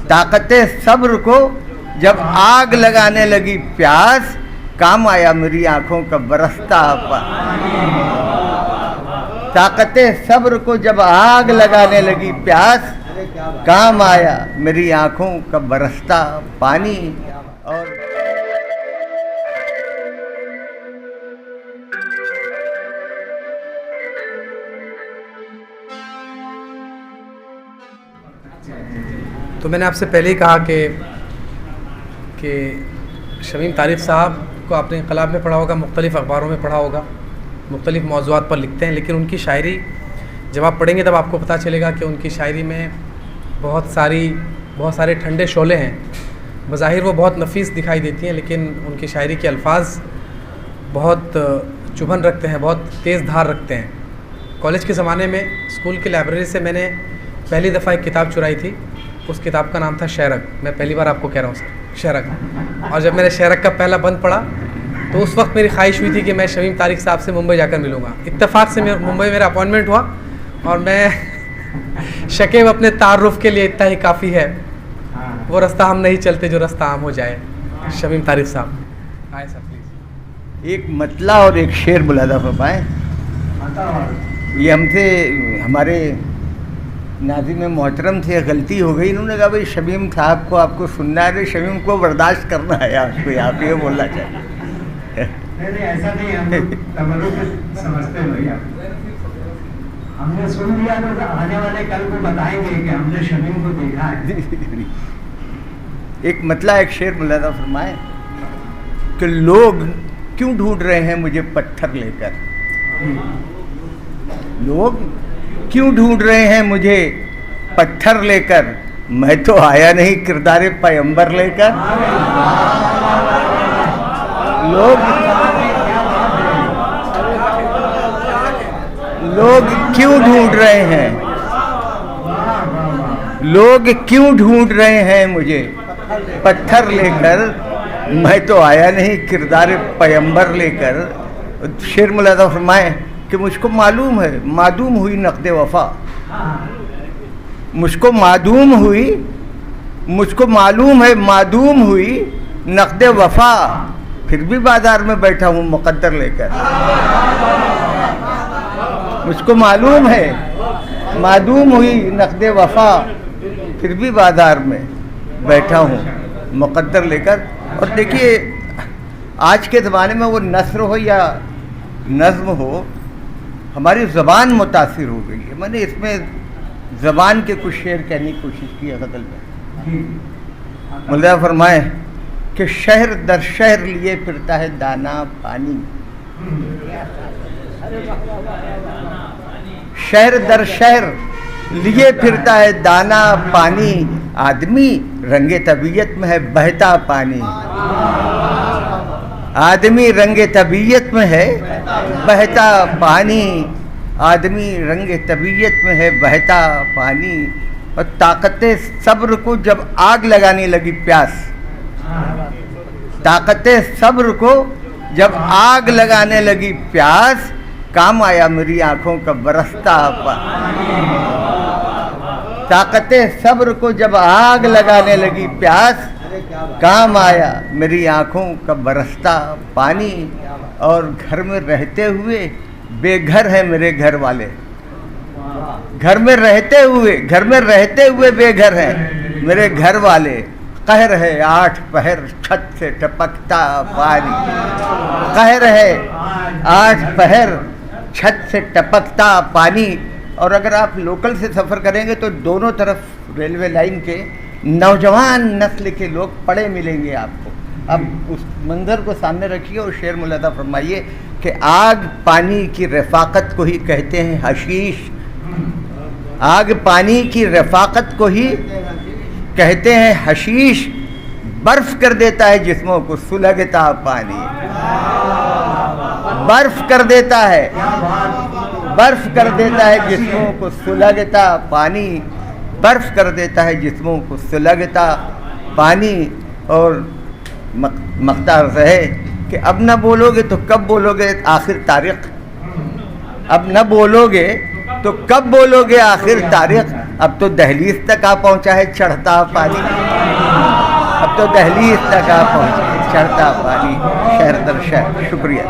ताकते सब्र को जब आग लगाने लगी प्यास, काम आया मेरी आंखों का बरसता पानी। ताकते सब्र को जब आग लगाने लगी प्यास, काम आया मेरी आंखों का बरसता पानी। और तो मैंने आपसे पहले ही कहा कि शमीम तारिक साहब को आपने इंकलाब में पढ़ा होगा, मुख्तलिफ़ अखबारों में पढ़ा होगा, मुख्तलिफ़ मौज़ूआत पर लिखते हैं, लेकिन उनकी शायरी जब आप पढ़ेंगे तब आपको पता चलेगा कि उनकी शायरी में बहुत सारे ठंडे शोले हैं। बज़ाहिर वो बहुत नफीस दिखाई देती हैं, लेकिन उनकी शायरी के अल्फाज बहुत चुभन रखते हैं, बहुत तेज़ धार रखते हैं। कॉलेज के ज़माने में स्कूल की लाइब्रेरी से मैंने पहली दफ़ा एक किताब चुराई थी। उस किताब का नाम था शेरक। मैं पहली बार आपको कह रहा हूँ सर, शेरक। और जब मैंने शेरक का पहला बंद पढ़ा तो उस वक्त मेरी ख्वाहिश हुई थी कि मैं शमीम तारिक साहब से मुंबई जाकर मिलूँगा। इत्तेफाक से मुंबई मेरा अपॉइंटमेंट हुआ और मैं शकीब अपने तारुफ के लिए इतना ही काफ़ी है, वो रास्ता हम नहीं चलते जो रास्ता आम हो जाए। शमीम तारिक साहब आए सर प्लीज़। एक मतला और एक शेर बुलादा फरमाएं। ये हमसे हमारे नाज़िम मोहतरम थे, गलती हो गई। इन्होंने कहा भाई शमीम साहब को आपको सुनना है, शमीम को बर्दाश्त करना है, आपको यहाँ पे बोलना चाहिए। नहीं ऐसा नहीं, हम तबरुक समझते हैं भैया। हमने सुन लिया तो आने वाले कल को बताएंगे कि हमने शमीम को देखा है। एक मतला एक शेर बुलादा फरमाए कि लोग क्यों ढूंढ रहे हैं मुझे पत्थर लेकर, लोग क्यों ढूंढ रहे हैं मुझे पत्थर लेकर, मैं तो आया नहीं किरदार पैगंबर लेकर। लोग क्यों ढूंढ रहे हैं, लोग क्यों ढूंढ रहे हैं मुझे पत्थर लेकर, मैं तो आया नहीं किरदार पैगंबर लेकर। शेर मुलादा फरमाए कि मुझको मालूम है मादूम हुई नक़्दे वफ़ा, मुझको मालूम है मादूम हुई नक़्दे वफ़ा, फिर भी बाज़ार में बैठा हूँ मुक़द्दर लेकर। मुझको मालूम है मादूम हुई नक़्दे वफ़ा, फिर भी बाज़ार में बैठा हूँ मुक़द्दर लेकर। और देखिए आज के ज़माने में वो नस्र हो या नज़्म हो, हमारी ज़बान मुतासिर हो गई है। मैंने इसमें ज़बान के कुछ शेर कहने की कोशिश की है गज़ल में। मुल्ला फरमाए कि शहर दर शहर लिए फिरता है दाना पानी, शहर दर शहर लिए फिरता है दाना पानी, आदमी रंगे तबीयत में है बहता पानी, आदमी रंगे तबीयत में है बहता पानी, आदमी रंगे तबीयत में है बहता पानी। और ताकते सब्र को जब आग लगाने लगी प्यास, ताकते सब्र को जब आग लगाने लगी प्यास, काम आया मेरी आंखों का बरसता पानी। ताकते सब्र को जब आग लगाने लगी प्यास, काम आया मेरी आंखों का बरसता पानी। और घर में रहते हुए बेघर है मेरे घर वाले, घर में रहते हुए बेघर हैं मेरे घर वाले, कहर है 8 पहर छत से टपकता पानी, कहर है 8 पहर छत से टपकता पानी। और अगर आप लोकल से सफ़र करेंगे तो दोनों तरफ रेलवे लाइन के नौजवान नस्ल के लोग पड़े मिलेंगे आपको। अब उस मंजर को सामने रखिए और शेर मुलादा फरमाइए कि आग पानी की रफ़ाकत को ही कहते हैं हशीश, आग पानी की रफ़ाकत को ही कहते हैं हशीश, बर्फ़ कर देता है जिस्मों को सुलगता पानी, बर्फ़ कर देता है, बर्फ़ कर देता है जिस्मों को सुलगता पानी, बर्फ़ कर देता है जिस्मों को सुलगता पानी। और मख्तार रहे कि अब न बोलोगे तो कब बोलोगे आखिर तारीख़, अब न बोलोगे तो कब बोलोगे आखिर तारीख़, अब तो दहलीज तक आ पहुंचा है चढ़ता पानी, अब तो दहलीज तक आ पहुंचा है चढ़ता पानी। शहर दर शहर। शुक्रिया।